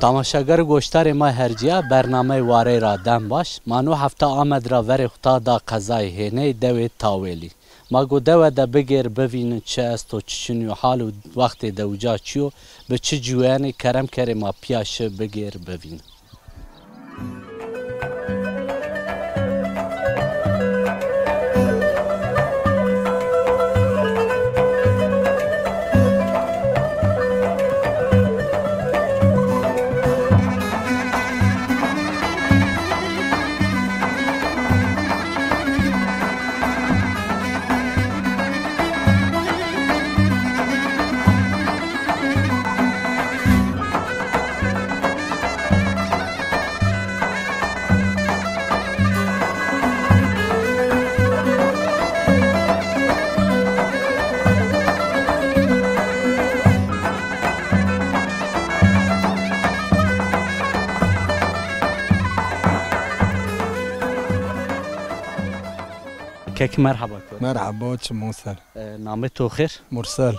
تماشاگر گوشتار ما هرجیا برنامه واره را دم باش مانو هفته آمد را ور خدا دا قضای هنه دوی تاویلی ما گو دو ده بگیر ببین چه است و چشنی حال و وقت دوجا چیو به چه جوانی کرم کری ما پیاش بگیر ببین كيك مرحبا مرحبا مرسل نامتو خير مرسل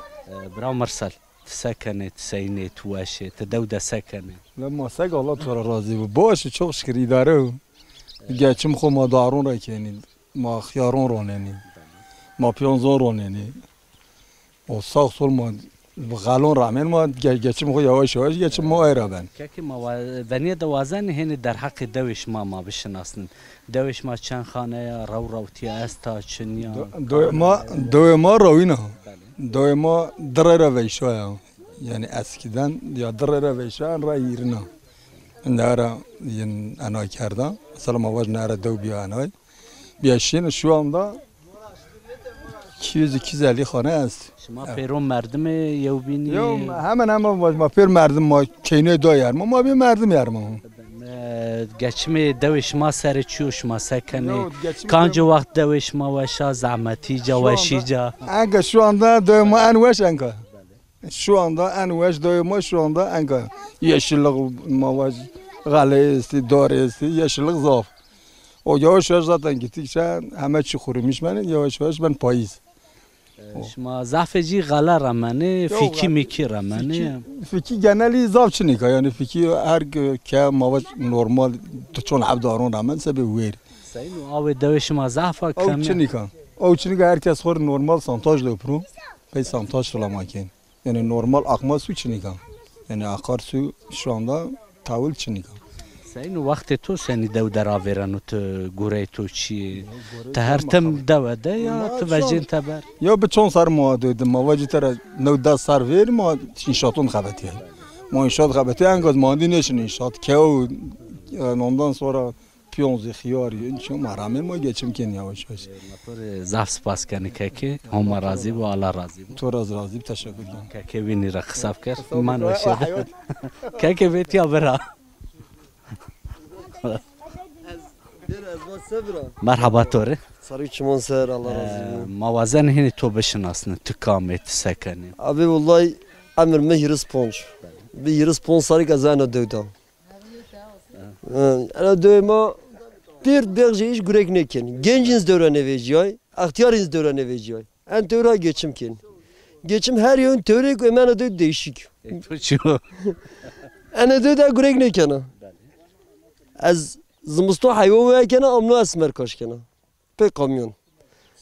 براو مرسل سكنت سينت واشي تدودة سكنت لما ساق الله ترى راضي باش تشوف شكري داره جاتشم خو ما دارون راكيني ما خيارون رونني ما بيونزون رونني وصاغ صول ما غالون رامن ما جاتشم خو يواش يواش جاتشم ما ايرابن كيك ما بني دوازن هن در حق دوش ما بشناسن دوش ما چند خانه رو روتی استا چنیا دو ما روینا دو ما درره ویشا یعنی اسکیدن یا درره ویشا را ایرنا نارا ین انا کردم مثلا ما واج نارا دو بیا انای بیاشین شو anda 250 خانه است شما پیرون مردم یو بینی hemen ما پیر مردم ما کینه دو yer ما بی مردم yer ما geçme devişma serçuşma sekeni kanca vakt devişma veşa zahmeti caveşica Anka şu anda doyma en veş anka şu anda en veş doyma şu anda anka yeşillik mavaz galesi doresi yeşillik zaf o yavaş yavaş zaten gittikçe hemen çıkırmış ben yavaş yavaş ben payız شما زعفجی غلا رمانه فیکی میکی رمانه فیکی geneli zaf çinika yani fiki her که مواد normal چون عبدارون رمان سبب ویر سینو آب دوش ما زعفا کم او çinika herkes خور normal santaj لپرو به santaj فلاماکین yani normal akma su çinika yani akar su şu anda tavul çinika سینو وقت تو سنی دو دراویرانو تو گوره تو چی تهرتم دو ده یا تو وجین تبر یا به چون سر ما دادم ما وجه تر نو دست سر ویر ما inşaatون خبتی ما inşaat خبتی انگاز ماندی نشن inşaat که o ondan sonra piyonzi xiyari çünkü marame ma geçim ken yavaş yavaş zaf spas kanı ki هم راضی و الله راضی تو راضی teşekkür ederim که وینی را خصاف کرد من وشه که بیت یا برا مرحبا توره ساری چمون سر الله razı موازن هنی تو بشناسن تکامت سکنی abi vallahi امر مهر سپونج bir sponsor sari kazanı dövdüm ana dövme bir derece iş gürek neken genciniz dövrene veciyoy aktiyarınız dövrene veciyoy en teora geçimken geçim her yön teorik emana döv değişik ana dövde gürek neken az زمستو حیوان کنه امنو اسمر کاش کنه به کامیون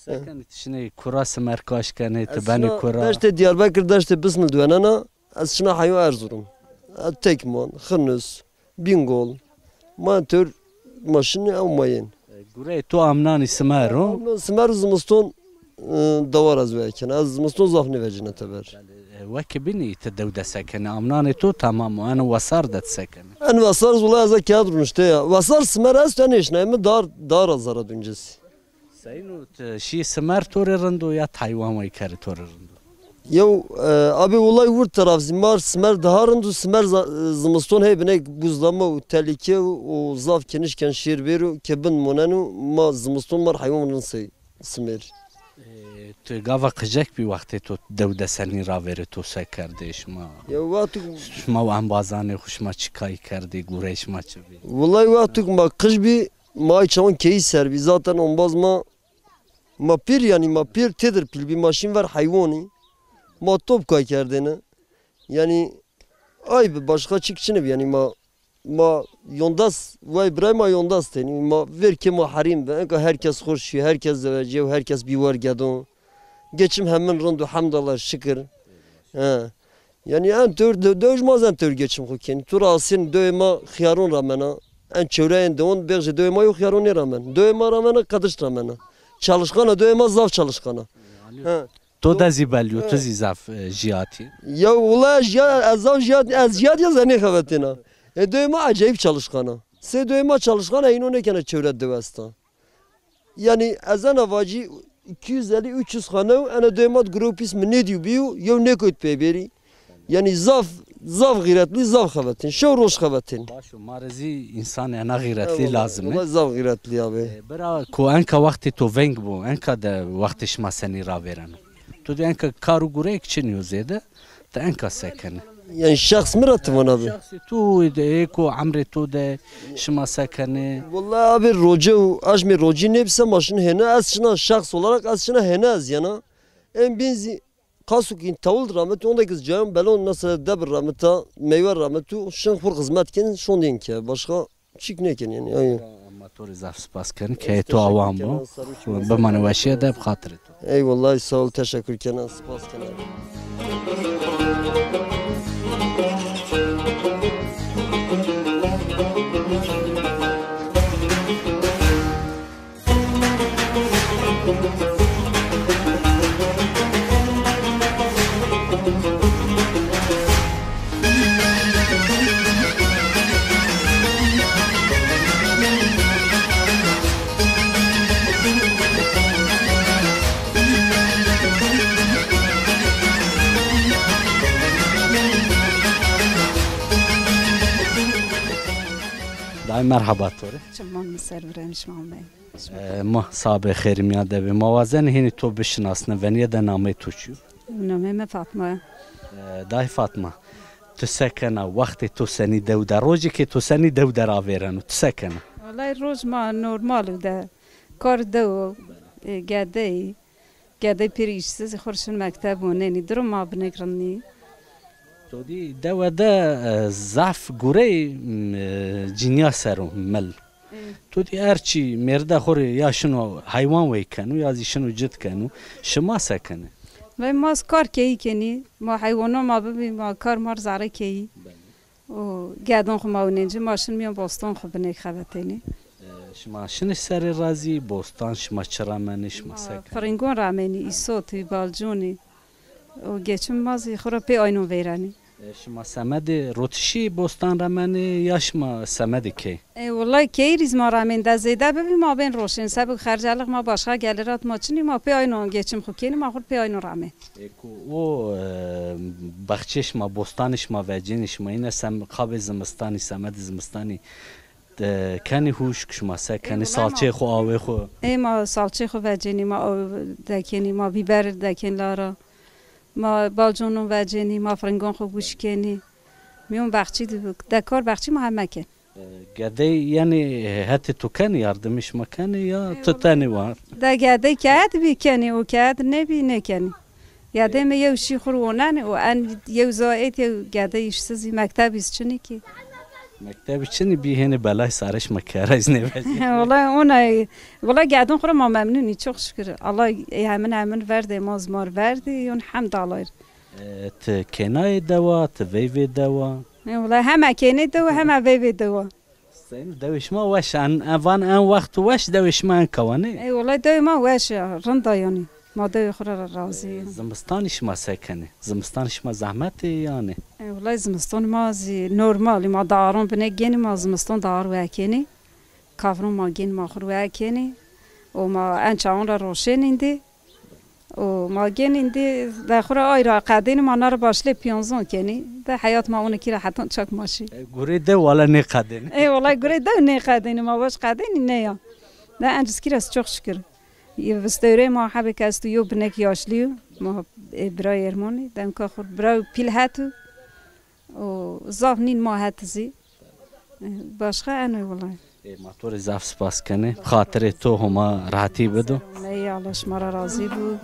سکنت شنی کورا سمر کاش کنه تبانی کورا داشت دیاربکر داشت بسم دوانانا از شنا حیوان ارزورم تکمان خنوس بینگول مانتور ماشین او ماین گوره تو امنانی سمرو سمر زمستون دوار از وی کنه از زمستون زافنی وجنه تبر وکی بینی تدوده سکنه امنانی تو تمام و انا وصار دت سکنه en vasar zula za kağıt işte ya. Vasar smer az tane ne mi dar azara düncesi. Sayın şi smer torerando ya hayvan mı kar torerando. Ya abi olay vur taraf zimar smer daharındu smer zımston hebine buzlama tehlike o zaf kenişken şir veru kebin monanu ma zımston var hayvanın say smer. تو گاوا قجک بی وقتی تو دوده سنی را وری تو سه کرده شما شما و هم بازانه خوشما چیکایی کرده گوره شما چه بی والله وقتی ما قش بی ما چون کی سر بی zaten on baz ma pir yani ma pir tedir pil bir maşin var hayvani ma top kay kerdene yani Ay be başka çıkçını yani ma yondas vay bre ma yondas teni ma ver ki ma harim be herkes hoş herkes zeveci herkes bir var gedon geçim hemen rundu hamdallah şükür ha yani en tür dövmez en tür geçim hukken tur asin dövme xiyarun ramena en çöreğin de on berje dövme yok xiyarun ramen dövme ramena kadış ramena çalışkana dövme zav çalışkana ha تو دزی بلیو تو زیزاف جیاتی ya ulaş ya az jiyat ya zani xavetina dövme acayip çalışkana se dövme çalışkana ino ne kene çevre dövesta yani azan avacı 250-300 xana ana dövme grupis mi ne diyor biyo yo ne koyt peberi yani zaf gayretli zaf xavetin şov roş xavetin باشو مارزی انسان انا غیرتی لازمه Vallahi zaf gayretli abi برا کو انکا وقتی تو ونگ بو انکا ده وقتش ما سنی را verano تو دی انکا کارو گوره اکچنیو زیده ده انکا سکنه yani şahs mı ratıvan abi شخصی تو ده ایکو عمری تو ده شما سکنه Vallahi abi roca ajmi roci ne bilsem başını hene azçına şahs olarak azçına hene az yana en benzi kasukin tavul rahmet onda kızcağım belon nasıl debir rahmeta meyve rahmetu şun kur hizmetken şun deyin ki başka çık neken yani aynen. موتور زاف سپاس کن که تو عوام بو به من وشیه ده بخاطر تو Eyvallah sağ ol teşekkür kenan spas kenan. دای مرحبا توره شما مسرورم شما می ما صاحب خیریم یاده بی موازن هینی تو بشناسنه ونیه ده نامه تو چیو نامه من فاطمه دای فاطمه تو سکنه وقتی تو سنی دو در روزی که تو سنی دو در آویرنو تو سکنه والله روز ما نورمال ده کار دو گده پیریشسیز خورشن مکتب و نینی درو ما بنگرنی تو دی دو ده زعف گوره جنیا سرو مل تو دی هرچی مرده خوری یا شنو حیوان وی کنو یا شنو جد کنو شما سکنه و ما کار کی کنی ما حیوانا ما ببین ما کار مار زاره کی و گدان خو ما ونینجی ماشین میان باستان خو بنگ خبتینی شما شنش سر رازی بوستان شما چرا منی شما سکنه فرنگون رامنی ایسوتی بالجونی و گچم مازی خورا پی آینو ویرانی شما سمد روتشی بوستان رمنی یا شما سمد کی والله کی ریز ما رامن ده زیده ببین ما بین روشن سبک خرجالق ما başka gelirat ما چنی ما پی آینو گچم خو کنی ما خود پی آینو رامن او بخچش ما بوستانش ما وجینش ما اینه سم خواب زمستانی سمد زمستانی کنی هوش شما سکنی سالچه خو آوه خو ما سالچه خو وجینی ما دکنی ما بیبر دکن لارا ما بالجونو وجینی ما فرنگون خو گوش کنی میون بخچی دکار بخچی ما هم مکن گده یعنی حتی تو کنی یاردمش مکنی یا تو تنی وار ده گده کهد بی کنی و کهد نبی نکنی گده می یو شی خورونن و ان یو زایت یو گده ایشسزی مکتبیز چنی کی مکتبی چنی بی هنی بلای سرش مکره از نوزی والله گدون خورم ما ممنونی çok şükür Allah hemen verdi mazmar verdi yon hamdallah ت کنای دوا ت وی دوا والله هم کنی دوا هم وی دوا سین دوش ما وش ان وقت وش دوش ما کوانی والله دو ما وش رندا یعنی ما دو خورا راضی زمستانش ما سکنه زمستانش ما زحمت یعنی والله زمستان ما زی نورمالی ما دارون بنگینی ما زمستان دار وکنی کافرون ما گین ما خور وکنی و ما انچان را روشن ایندی و ما گین ایندی در خور آیرا قدین ما نار باشله 15 کنی در حیات ما اون کی را حتما چاک ماشی گوری ده ولا نه قدین ای والله گوری ده نه قدین ما باش قدین نه یا ده انجز کی راست çok şükür وستوره ما حبه که است یو بنک یاشلیو ما برای ارمانی دم که خود برای پیل هاتو و زاف نین ما هاتزی باشخه انوی والله موتور زاف سپاس کنه خاطر تو هما راحتی بدو نه الله شما را راضی بود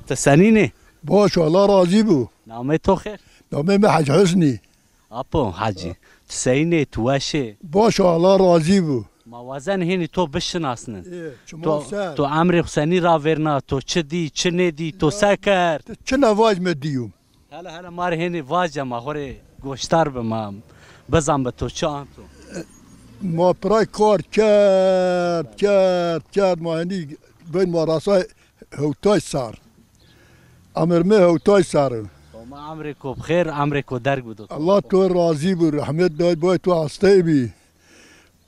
تسنینه باش الله راضی بو نامه تو خیر نامه من حج حسنی اپو حاجی تسینه توشه باش الله راضی بو موازن هینی تو بشناسنن چما سر تو امر حسینی را ورنا تو چه دی چه ندی تو سکر چه نواج مدیوم هلا مار هینی واجه ما خوری گوشتار به ما بزن به تو چه تو ما پرای کار کرد ما هنی بین ما راسای هوتای سر امرمه هوتای سر ما امریکو بخیر امریکو درگ بود الله تو راضی بو رحمت داد باید تو هسته بی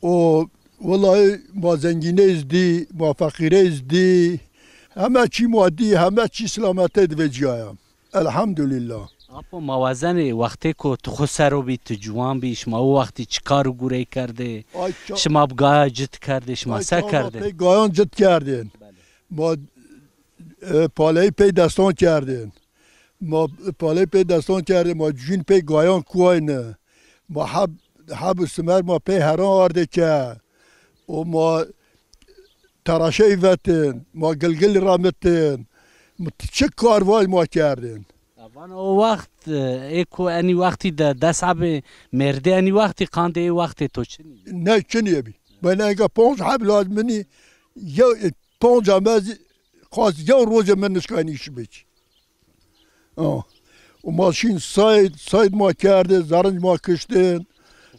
و والله ما زنگینه ازدی ما فقیره ازدی همه چی مادی همه چی سلامته دو جایم الحمدلله اپو موازن وقتی که تو خود سر بی تو جوان بی شما او وقتی چیکار گوره کرده شما بگاه جد کرده شما سه کرده گایان جد کردین ما پاله پی دستان کردین ما پاله پی دستان کردین ما جون پی گایان کوینه ما حب سمر ما پی هران آرده که و ما تراشه ایوتین ما گلگل رامتین چه کاروای ما کردین اوان او وقت ایکو انی وقتی دست عب مرده انی وقتی قانده ای وقتی تو چنی نه چنیه بی من اگه 5 حب لازمنی یا 5 امز خواست یا روز من نشکانیش بیچ و ماشین ساید ما کرده زرنج ما کشتین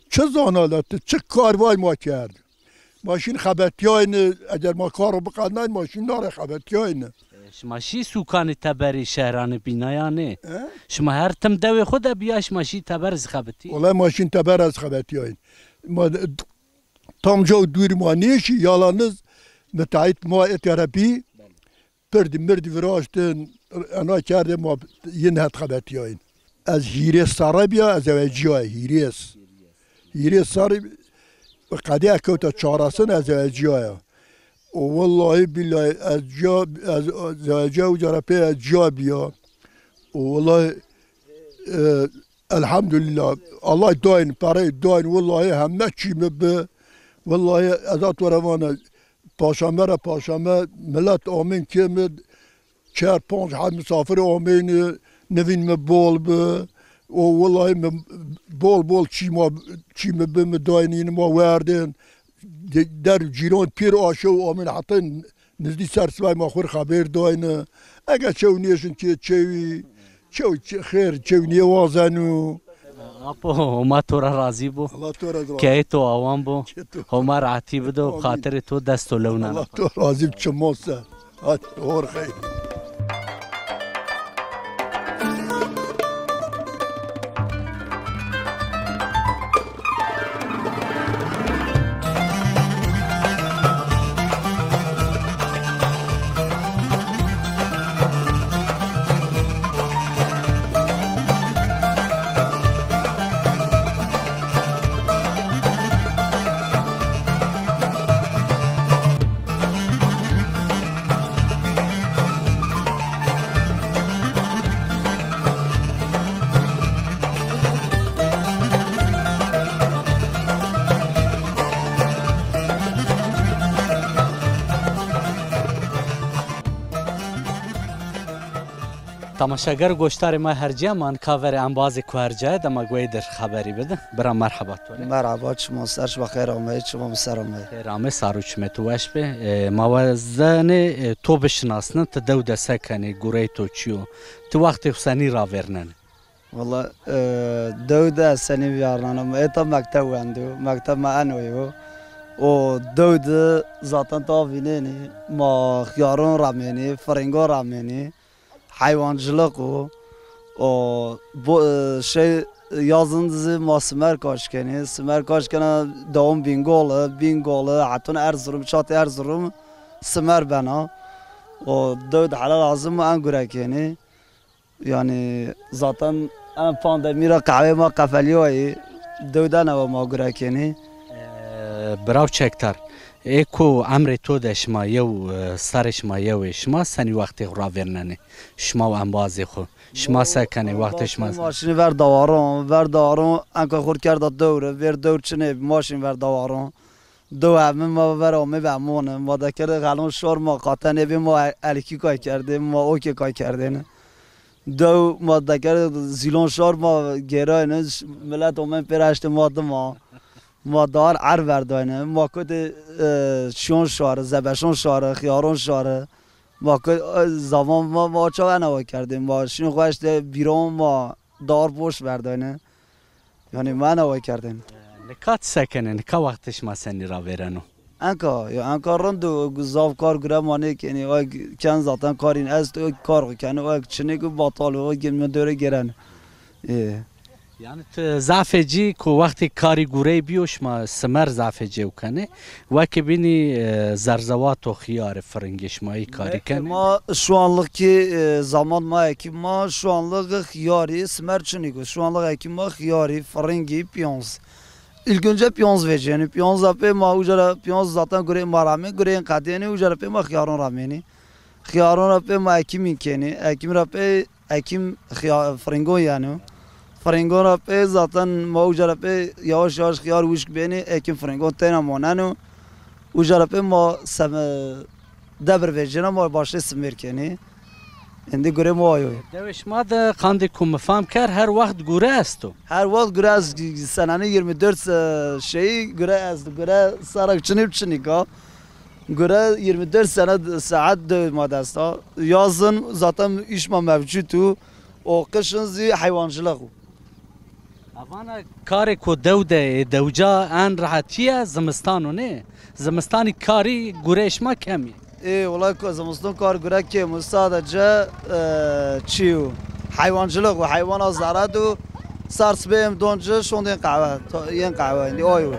چه زانالاته چه کاروای ما کرد ماشین خبتی اینه اگر ما کارو بقدنای ماشین داره خبتی اینه شما شی سوکان تبری شهران بینایانه شما هر تم دوی خود بیاش ماشی تبر از خبتی والله ماشین تبر از خبتی این ما tam جو دوری ما نیشی یالانız متعید ما اترابی پردی مردی وراشتن انا کرده ما ین هات خبتی این از هیرس سارابیا از اوجیای هیرس ساری قدی اکوتا چهارسن از اوجیای والله بالله از جا و جرپی از جا بیا والله الحمدلله الله داین برای داین والله همه چی مبه والله ازات وروانه پاشامه ملت آمین که مد 4-5 حد مسافر آمین نوین مبول به و والله بول چی مبه مداینین ما وردن در جیران پیر آشه و آمین حتی نزدی سرسوای ما خور خبر داینه اگه چو نیشن که چوی خیر چو نیوازنو اپو ما تو را راضی بو که تو آوان بو هما راحتی بدو خاطر تو دست و لونه الله تو راضی چمو سر اور خیر تماشاگر گوشتار ما هرجا من کاور انباز کو هرجا دما گوی در خبری بده برا مرحبا تو مرحبا شما سرش بخیر آمدید شما سر آمدید خیر آمد ساروچ متوش به موازن تو بشناسن تا دو دسته کنی گوری تو چیو تو وقت حسینی را ورنن والله دو دسته بیارنم ایتا مکتب وندو مکتب ما انویو و دو ذاتن تا وینینی ما خیارون رامینی فرنگو رامینی hayvancılık o bu şey yazın ma Sümer Kaşkeni Sümer Kaşkeni doğum Bingolu hatun Erzurum çatı Erzurum Sümer bana o dört halal lazım mı an gürekeni yani zaten en pandemira kahve ma kafeliyoyi dörden ava ma gürekeni براو چکتر ایکو امر تو ده شما یو سر شما یو شما سنی وقتی را ورننه شما و انبازی خو شما سکنه وقت شما ماشین ور دوارم انکه خورد کرده دوره ور دور چنه ماشین ور دوارم دو همه ما برامه بمونه ما دکر غلون شور ما قاطنه بیم ما الکی کار کرده ما اوکی کار کرده نه دو ما دکر زیلون شور ما گرای نه ملت اومن پیرشت ما دار عر برداینه ما کد شون شاره زبشون شاره خیارون شاره ما کد زمان ما چه نوا کردیم ما شون خوشت بیرون ما دار پوش برداینه یعنی ما نوا کردیم نکات سکنه نکا وقتش ما سنی را ورنو انکا رندو زاف کار گره مانه کنی او کن زاتن کارین از تو کار کنه او چنه که باطال او گم دوره گرن یعنی تو زعفجی که وقتی کاری گوره بیوش ما سمر زعفجی وکنه وکی بینی زرزوات و خیار فرنگش مایی کاری کنه ما şu anlık ki zaman ma ekim ma şu anlık xiyari smer çınık şu anlık ekim ma xiyari frengi piyons İlk önce piyons vereceğini piyons apı ma ucara piyons zaten göre marame göre kadeni ucara apı ma xiyarın rameni xiyarın apı ma ekim inkeni ekim apı ekim frengo yani frengo apı zaten ma ucara apı yavaş yavaş xiyar uçk beni ekim frengo tena monanu ucara apı ma sem دبر وجنا ما باشه سمیر کنی اندی گره ما آیوی دوش ما ده خانده کم فهم کر هر وقت گوره استو هر وقت گره از سنانه 24 şeyi گره از گره سرک چنی که گره 24 سنه ساعت دو ما دستا yazın zaten iş ma mevcut tu o kışın zi hayvancılık Avana kare ko devca en rahatiye zimistanu ne zimistani kari gureşma kemi olay ko zamistan kar gure ki sadece çiğ hayvancılık ve hayvan azları da sars bem donca şondan kahve yen kahve indi oyu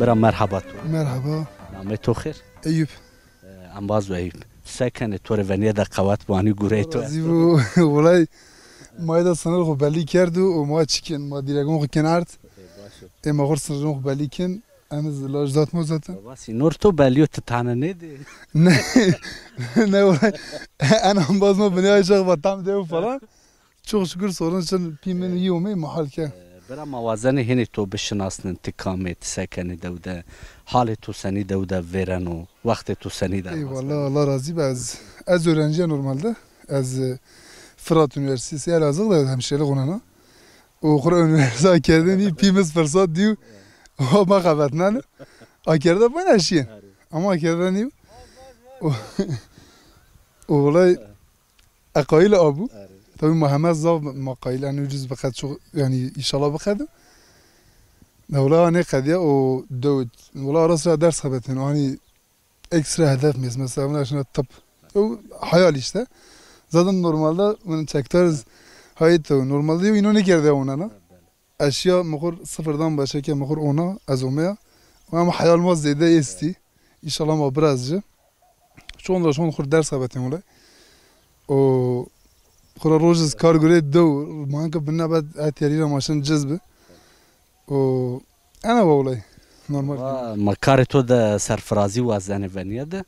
برا مرحبا تو مرحبا نامه تو خیر ایوب انباز و ایوب سکنه تو رونیه ده قوات بانی گوره تو زیبو ولای ما دا سنر خو بلی کرد و ما چیکن ما دیرگون خو کنارد اما خور سنر خو بلی کن امز لاجدات مو زاتن باسی نور تو بلیو تتانه نیدی نه نه ولای انا انباز ما بنیای شغل با tam دیو falan çok şükür sorun için pimen yiyomi mahal ke برا موازنه هنی تو بشناسن انتقامت سکنه دوده حال تو سنی دوده ورنو وقت تو سنی ده eyvallah Allah razı be az öğrenciye normalde az Fırat Üniversitesi Elazığ'da hemşirelik onana o Kur'an Üniversitesi akademi pimiz fırsat diyor o makabatnan akerde bu ne şey ama akerde ne o olay akayla abu tabii Muhammed Zav makayla yani ucuz bakad çok yani inşallah bakadım ولا أنا قضية أو دود ولا راسها درس خبتين وأني إكسترا هدف ميز مثلا عشان الطب أو حيالي işte zaten normalde من sektörüz hayatı normalde yine girdi ona أشياء مخور sıfırdan başlarken مخور ona azomaya ama hayal maz zede esti inşallah ma birazcık şu anda خور درس خبتين ولا o خور روز کار گره دو مانک بنا بعد اتیاری را ماشین جذبه و انا والله نورمال مکار تو ده سرفرازی و زنوانیه ده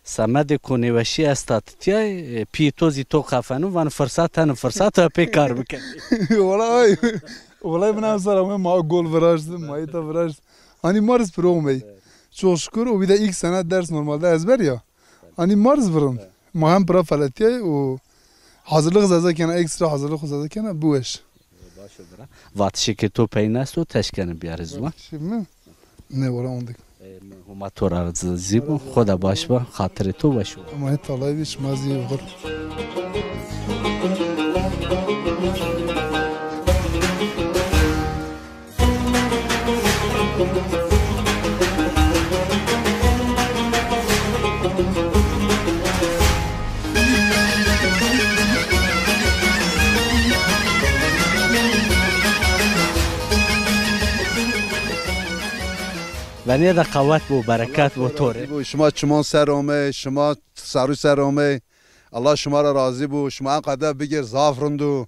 سمد کنیوشی استاتیای پیتوزی تو خفنو وان فرصت پی کار بکنی والله من امسال ما گل وراشتم مایتا وراشت hani Mars promeyi çok şükür o bir de ilk sene ders normalde ezber ya hani Mars vurun maham pra falatiye o hazırlık zaten ekstra hazırlık zaten bu iş واتشی که تو پیناست و تشکنه بیاره زمان şimdi ne var ondik هما تو را زیبو خدا باش با خاطر تو باشو ama hep talay biç mazi var و نیه ده قوت بو برکت بو توره شما چمان سرامه شما سروی سرامه الله شما را راضی بو شما انقدر بگیر زافرندو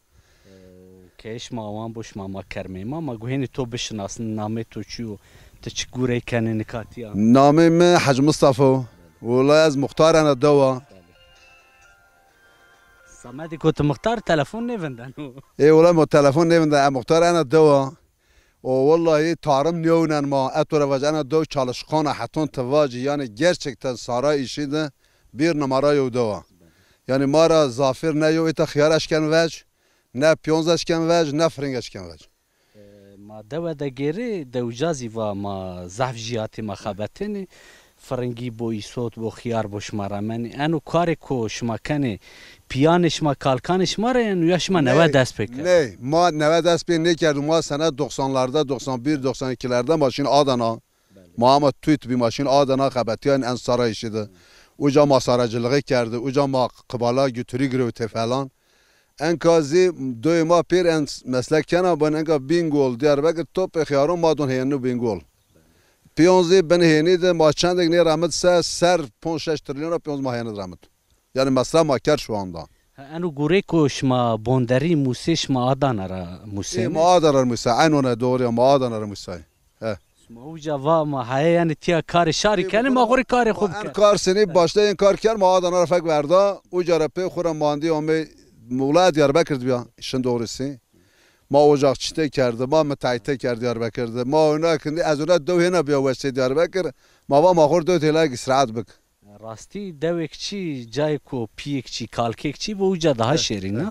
که شما آوان بو شما ما کرمه ما گوهینی تو بشناسن نامه تو چیو تو چی گوره کنه نکاتی هم نامه من حج مصطفى والله از مختار انا دوا سامدی که تو مختار تلفن نیوندن اي والله ما تلفون نمیدن مختار انا دوا والله تارم نیونن ما اتور وجه انا دو çalışkan hatun tevacı yani gerçekten saray işiydi bir numara yudova. Yani mara zafir ne yo ita khiyar eşken vec ne piyonz eşken vec ne fring eşken vec. ما دو ده گیری دو جازی و ما زعف جیاتی ما خبتنی فرنگی بو ایسوت بو خیار بو شمارمنی انو کاری کو شما کنی پیانش ما کالکانش ما را یا شما 90 دست بکرد نه ما 90 دست بین نکردیم ما سنه 90'larda 91 92'lerde ماشین آدنا ما ama تویت bir ماشین آدنا خبتیان en saray işiydi. Uca masaracılığı kerdi. Uca ma kıbala götürü giriyordu falan. Enkazı doyma per en meslekkena ben enka bingol Diyarbakır top xiyarın madon heyenu bingol. Piyonzi ben heyni de maçandek ne rahmet ser 5-6 trilyon piyonz mahiyeni rahmet. Yani mesela maker şu anda. انو گوره کو شما بوندری موسی شما آدان را موسی ما آدان موسی aynı doğru ما آدان موسی. شما اوجا و ما های یعنی تیا کار شاری کنی ما خوری کار خوب En کرد kar seni başta en kar ker ma Adana rafak verda. Uca rape khura mandi ome Muğla Diyarbakır diyor işin doğrusu. Ma ocak çite kerdi, ma müteahhite kerdi Diyarbakır'da. Ma ona kendi az ona dövhene bir vesile Diyarbakır. Ma va ma khur dö telak israat bik. راستی دوکچی جای کو پیکچی کالکچی و اوجا daha şerin ha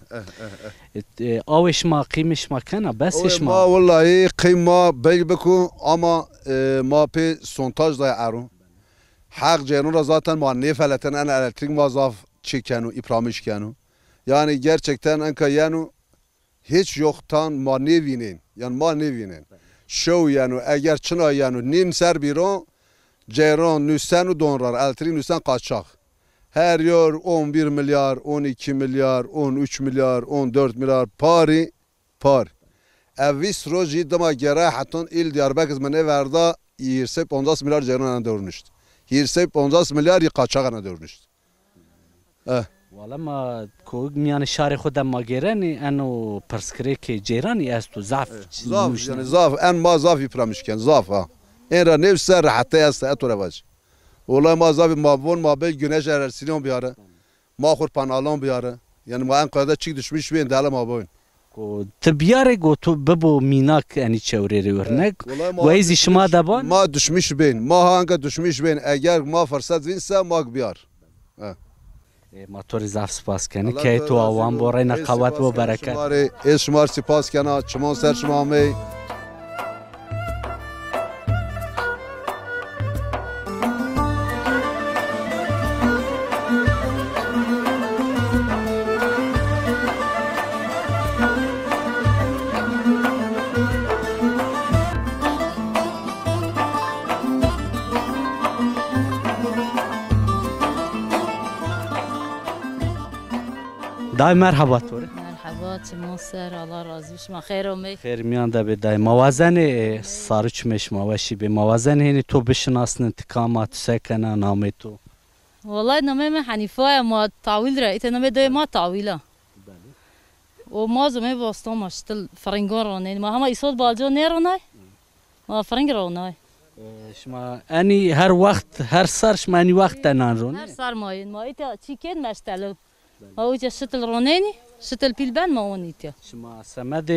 آوش ما قیمش ما کنه بسش Ma ما vallahi kıyma bel biku ama ma pe sontaj da arun. Hak cenura zaten ma nefeleten en elektrik mazaf çekenu ipramış kenu. Yani gerçekten enka yani hiç yoktan ma nevinin. Yani ma nevinin. Şov yani eğer çına yani nim ser biro Ceyran nüsen u donrar, elektrik nüsen kaçak. Her yer 11 milyar, 12 milyar, 13 milyar, 14 milyar pari, par. Evis roji dama gere hatun il Diyarbakır mene verda 20 milyar ceyran ana dövmüştü. 20 milyar kaçak ana dövmüştü. والا ما کو میان شهر خودم ما گرانی انو پرسکری که جیرانی است و ضعف Zaf yani zaf en ma zaf ipramışken zaf ha. En ra nefse rahatta yasta etora baş. Ola ma zaf ma von ma be güneş erersiyon biyara. Ma khur panalon biyara. Yani ma en kadar çık düşmüş ben dala ma boyun. کو تبیاره گو تو ببو میناک یعنی چوری ورنک و ایزی شما دبان Ma düşmüş ben. Ma hangi düşmüş ben. Eğer ma fırsat vinse ma biyar. ما تو رزاف سپاس کنی که تو آوان باره نقوت و برکت شمار سپاس کنه چمان سر شما می دای مرحبا توره مرحبا چمون سر الله راضی شما خیر و می خیر میان ده به دای موازن سارچ مشما وشی به موازن هنی تو بشناسن انتقامات سکنه نامه تو والله نامه من حنیفه ما تعویل را ایت نامه دوی ما تعویله و ما زمین باستان ماشتل فرنگان رانه ما همه ایساد بالجا نیرانه ما فرنگ رانه شما انی هر وقت هر سر شما انی وقت نان رونه هر سر ماین ما ایت چیکن مشتلو ما اوجا شتل رانه شتل پیلبن ما اون ایت شما سمد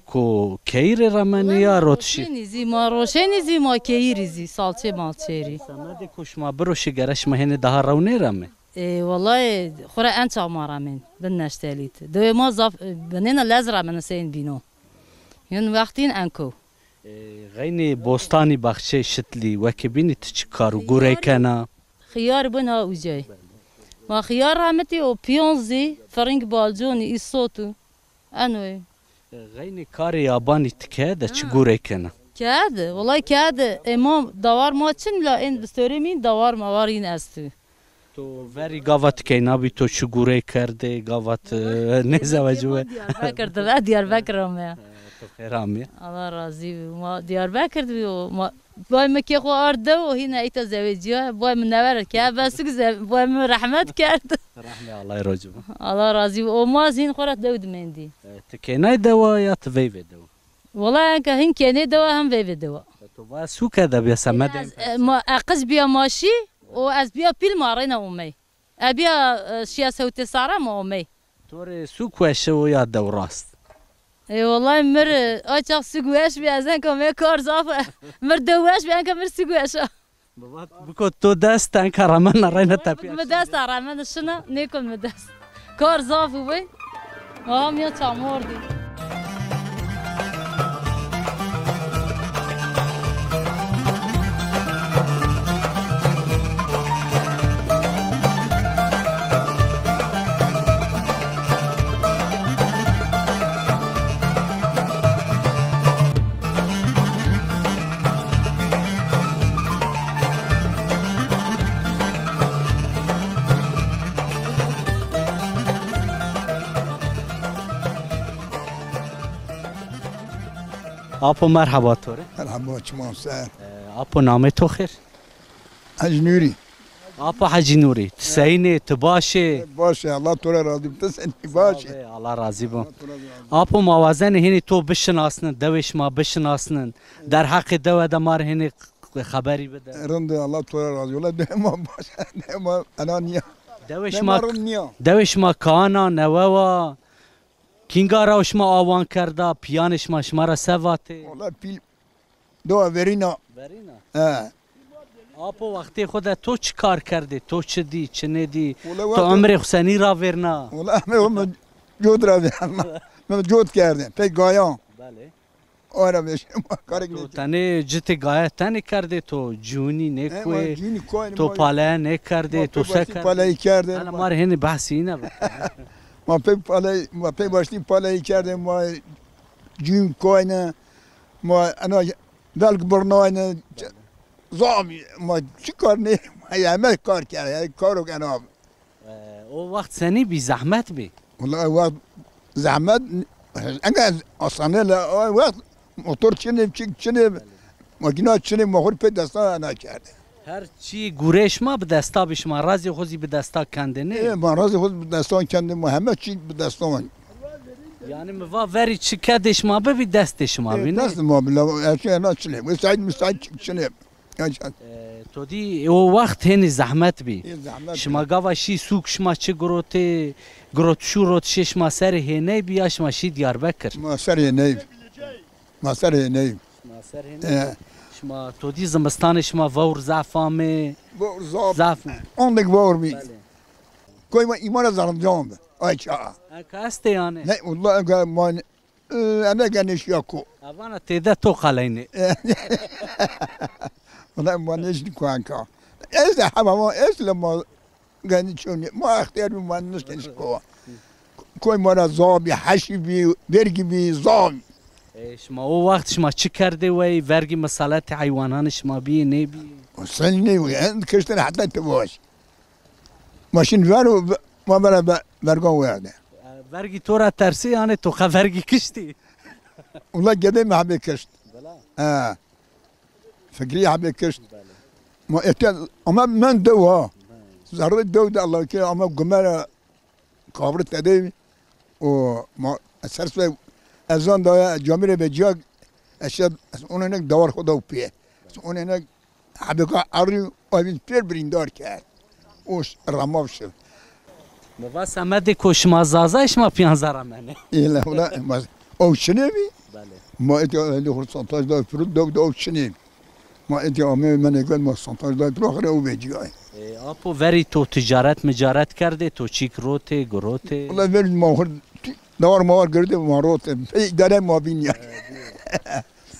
کو کیر رمانی یا روتشی نیزی ما روشنیزی ما کیریزی سالچه مالچری سمد کو شما بروش گرش مهنه ده رونه رمه والله خورا انت عمرامن بالنشتاليت دو ما زاف بنينا لازرع من سين بينو ين وقتين انكو غيني بوستاني بخشي شتلي وكبيني تشكارو غوري كنا خيار بنها وجاي ما خيار رحمتي او بيونزي فرنك بالجوني الصوتو انوي غيني كاري ياباني تكادا تشغوري كنا كاد والله كاد امام دوار ما چن لا ان بستوری مين دوار موارین است تو وری گاوت که نبی تو چگوره کرده گاوت نزوجوه بکرد دیاربکر ما تو خیرامی الله راضی ما دیاربکر و ما باید مکی خو آرده و هینا ایت زوجیه باید من نبره که بس باید من رحمت کرد رحمه الله راجب الله راضی و ما زین خورت دود مندی تکنای دوا یا توی دوا والله انك هن كاني دوا هم في دوا تو با سو كده بيا سمد ما اقز بيا ماشي واز بيا بيل مارينا امي ابيا شيا سوتي ساره ما امي تور سو كوشو يا دوراست اي والله مر اچاق سگوش بيا زن كم كار زاف مر دواش بيا انك مر سگوش بكو تو دست ان كرمان رينا تابي مدست رحمن شنو نيكل مدست كار زاف وي هم يا تاموردي आपो مرحبا توره مرحبا شما سر आपो نام تو خیر حجنوري आपो حجی نوری تسینه تباشه باشه الله تو راضی بتسنی باشه الله راضی بم आपो موازن هنی تو بشناسن دوش ما بشناسن در حق دو دمار هنی خبری بده رند الله تو راضی ولا دائما باشه دائما انا نيا دوش ما کانا نوا کینگا راوش ما آوان کرده پیانش ما شما را سواته والله پیل دو ورینا آپو وقتی خود تو چی کار کرده تو چه دی چه ندی تو عمر حسینی را ورنا والله من جود را ورنا من جود کردم پی گایان بله آره بشه کاری تو تنه جت گایه تنه کرده تو جونی نکوه تو پاله نکرده تو سکر پاله کرده انا مار هنی بحثی نه ما پی باشتیم پاله کردیم ما جون کوینه ما انا دلق برناینه زامی ما چی کار نه ما همه کار کرده کارو کنم او وقت سنی بی زحمت بی والله وقت زحمت انگار آسانه لا وقت موتور چنه ماکینا چنه مخور پی دستا انا کرده هر چی گورش ما به دستا بش ما رازی خوزی به دستا کنده نه ما رازی خود به دستا کنده ما همه چی به دستا من یعنی موا وری چی کدش ما ببی دستش ما بینه دست ما بلا اچه انا چنه مستعد چنه تو دی او وقت هنی زحمت بی شما گاوا شی سوک شما چه گروته گروت شو شش ما سر هنی بیا شما شی دیار بکر ما سر هنی ما سر هنی شما تو دی زمستان شما وور زعفامه زعف اندک وور بی کوی ما ایمان زرمجان به آیچا کاسته یعنی نه والله ما انا گنش یاکو اوانا تیده تو خلینه والله ما نشد کوانکا از همه از لما گنچونی ما اختیار ما نشکنش کو کوی ما را زابی حشی بی برگی بی زابی شما او وقت شما چی کرده وی ورگی مسالات حیوانان شما بی نه بی سنی نه اند کشتن حتی تباش ماشین وارو ما برا برگان ورده ورگی تو را ترسی یعنی تو خبرگی کشتی والله قدی محبه کشت فکری حبه کشت ما اتل اما من دوا ذره دو الله که اما گمره کابر تدی و ما اساس از آن دایا جامعه به جا اشد اون اینک دور خدا و پیه اون اینک حبکا عری آویز پیر بریندار کرد اوش رماف شد موا سمد کش ما زازش ما 15 منه ایله ولا ما او شنبی بله ما اتیا خرسانتاج دای فرود دو شنب ما اتیا من نگل ما سانتاج دای پر آخر او به جای آپو وری تو تجارت مجارت کرده تو چیک روته گروته والله وری ما خود دار ما کرده ما روته داره ما بینیا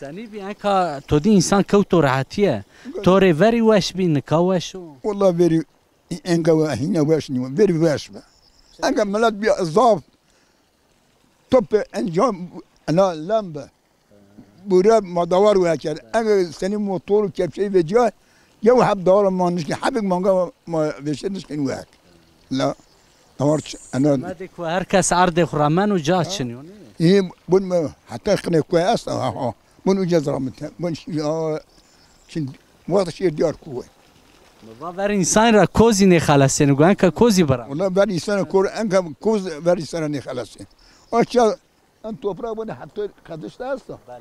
سنی بی انکا تو دی انسان کو تو راحتیه تو ری وری وش بی نکاوشو والله وری انگا هینا وش نیم وری وش با انگا ملت بیا اضاف توپ انجام انا لمبه بوره مدوار وکر اگه سنی موتور و کپشی به جای یه حب دار ما نشکن حب مانگا ما بشه نشکن وک لا دارش انا مدك هر کس عرض خرمن و جا چنیونه این بون حتی خنه کوه است ها بون اجازه رامت بون چین وقت شیر دیار کوه و بر انسان را کوزی نخلصین گوان که کوزی برام والله بر انسان کور انکم کوز بر انسان نخلاصه آچا ان توپرا بون حتی خدشته است بله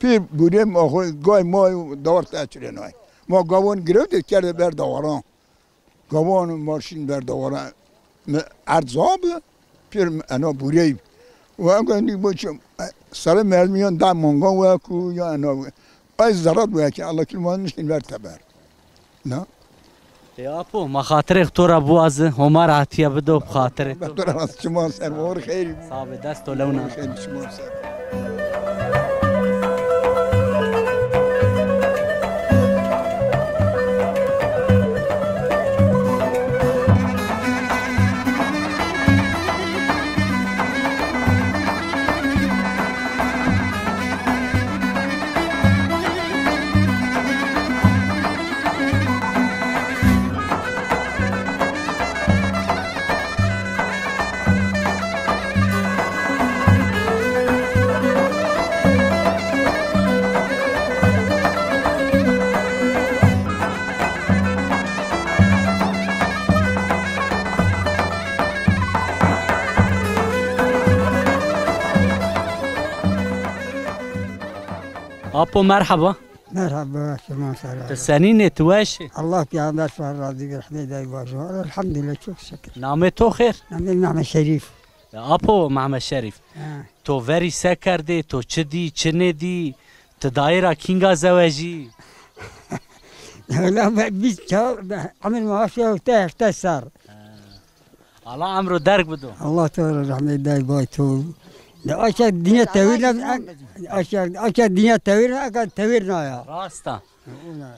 پیر بودیم ما گای ما دور تاچره نای ما گاوان گرفت کرده بر دوران گاوان ماشین بر دوران ارزاب پیر انا بوری و اگر نیبوچم سر مرمیان دام مانگا و کو یا انا ay zarar bu ki Allah kilmanın için ver taber. Ne? Ya po ma xatirek tora boğazı Homar atiye bido xatirek. Doktor az çuman ser var xeyr. Sabe dest oluna. Xeyr çuman ser. Apo merhaba. مرحبا شما سلام Senin tuaşı. الله پیامبر شما راضی برحمه دای باشه الحمدلله çok şükür Name to khair. نام نعم شریف Apo Mehmet Şerif. To veri sekerde to çidi çinedi. Tdaira kinga zawaji. لا biz عمل معاش يفتح صار Allah amro derg bido. الله تعالى رحمه دای باي تو aşağı dünya tevhid aşağı dünya tevhid aşağı tevhid ya Rasta.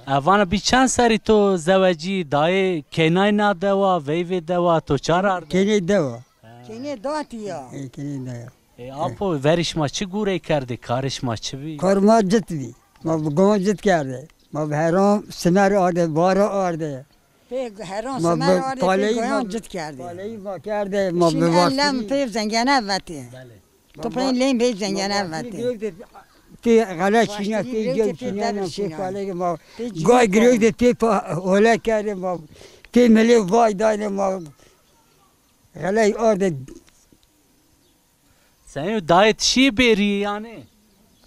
Avana bir çan sari to zawaji daye kenay na deva ve deva to çarar. kene deva Kene dağıtıyor. kene deva Apo veriş maçı gure kerdi karış maçı bir. karma ciddi ma goma ciddi kerdi ma heram semer orada bara orada Pek her an Ma semer bu vardı paleyi pek goyan ma- cıt kerdi. Paleyi ma kerdi ma Şimdi ellem bevasiti pek zengene evveti. Toplayın leyin pek zengene evveti. في غلا شينا في جو شينا في فالك ما قاي جريد في ولا كان ما في ملي واي داين ما غلا orada Sen dayet şi beri yani.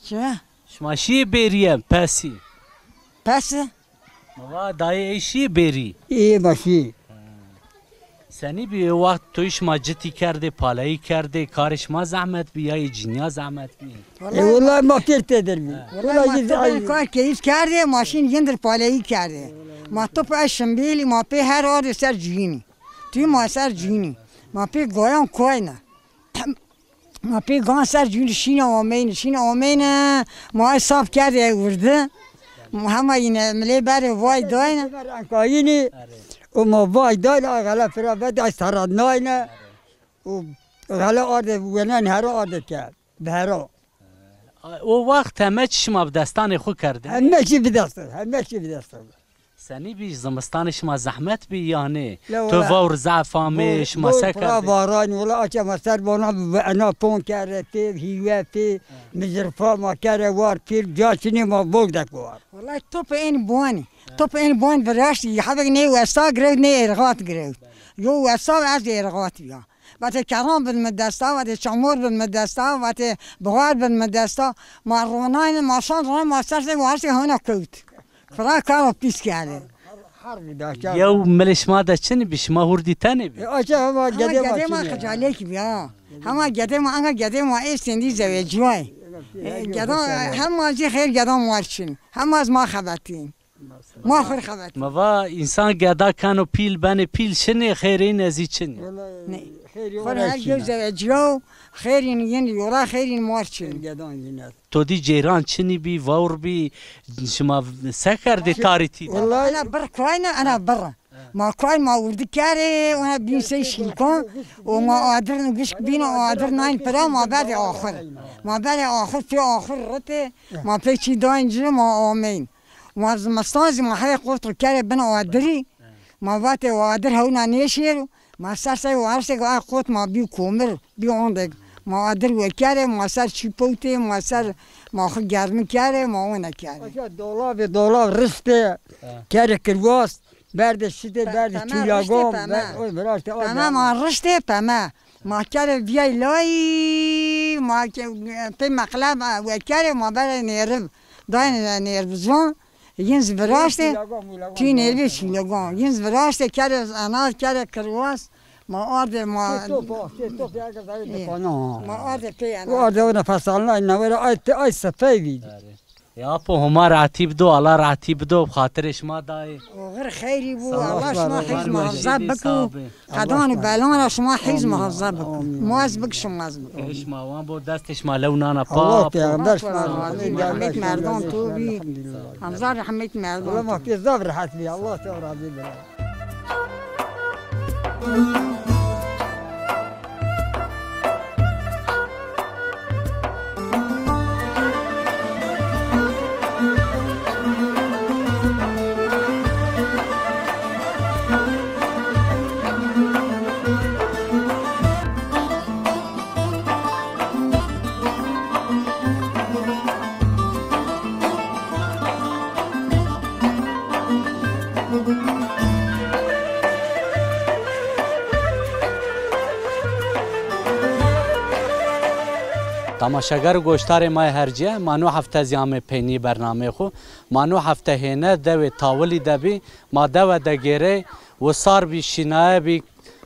Çe? Şma şi beriyem pesi. Pesi? Mava daye şi beri. iyi başı Seni bir vakt to iş maciti kerdi, palayı kerdi, karışma zahmet bir ya cinya zahmet bir. والله ما كنت ادري Valla matopun kar keyif kerdi, maşin yendir paleyi kerdi. Matop eşimbili, ma pe her adı ser cini. Tüy ma ser cini. Ma pe goyan koyna. Ma pe gan ser cini şina omeyn, ma saf kerdi vurdu. Muhammed yine mle bari vay dayna. كايني وما واي داين غلا فرا بدا سرناينا وغلا orada وين هرا orada كان بهرا O vakt hemen çişma bir destanı xu kerdi. همشي بدستر همشي بدستر Seni bir zimistan şma zahmet bir yani. لا To var zafame şma sekerdi. باران ولا اچا مسر بنا انا پون کرده پی هیوه پی مزرفا ما کرده وار پیر جاشنی ما بگدک وار Vallahi top en boni. Top en boni verashti. Yhabek ne westa grev ne ergat grev. Yo westa az ergat ya. Vate karam bil medesta, vate çamur bil medesta, vate buğar bil medesta. Marronayn maşan ron masarse varse hona kut. Fara kar pis geldi. حرب داشت Ya melişma da çini bir şma hurdi tane bir. اچا ما Ama گده gede ma ما kacale ki ya. Ama gede ma anga gede ma estendi zevecioy. Gede hem mazi khair gede marçin. Hem az ma khabatin. Ma khur khabat. Mava insan gada kano pil beni pil şini khairin ezi çini. Khur her göz zeveciyo. Khairin yen yora khairin marçin. Todi ceyran çini bir var bir şma sekerdi tariti. Ana bir koyna ana bir. ما کار ما ورد کرده اونا بین سی شیلکان و ما آدر نگشک بین آدر ناین پرا ما بعد آخر فی آخر رته ما پی چی داین جو ما آمین ما زمستان ما های قوت رو کرده بین آدری ما وقت آدر هونا نیشیر ما سر سی و عرصه که قوت ما بیو کومر بیو آندگ ما آدر و کرده ما سر چی پوته ما سر ما خود گرمی کرده ما اون کرده دولاب رسته کرده کرواست برد شده برد چیلاگام تمام ما رشته تمام ما کرده بیای لای ما پی مقلب و کرده ما برای نیرم داین نیربزون ینز براشته توی نیروی چیلاگام ینز براشته کرده انار کرده کرواست ما آرده ما آرده پی انار آرده و نفس الله نوره آی سفیدی یا پو هما رعتیب دو الله رعتیب دو بخاطرش ما دای غیر خیری بو الله شما حیز محافظه بکو قدان بلان را شما حیز محافظه بکو مواز بک شما از بکو اش ما وان بو دستش ما لونانا الله پاپ پیغمبرش رحمت مردان تو بی همزار رحمت مردان ما في الزبر راحت بي الله تعالى عزيز تماشاگر گوشتار مای هرجه مانو هفته زیام پینی برنامه خو مانو هفته هنه دو تاولی دبی ما دو دگیره و سار بی شینای بی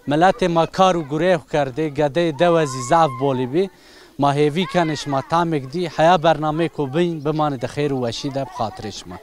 ملت ما کارو گره کرده گده دو زیزاف بولی بی ما هیوی کنش ما تامک دی حیا برنامه کو بین بمان دخیر و وشیده بخاطرش ما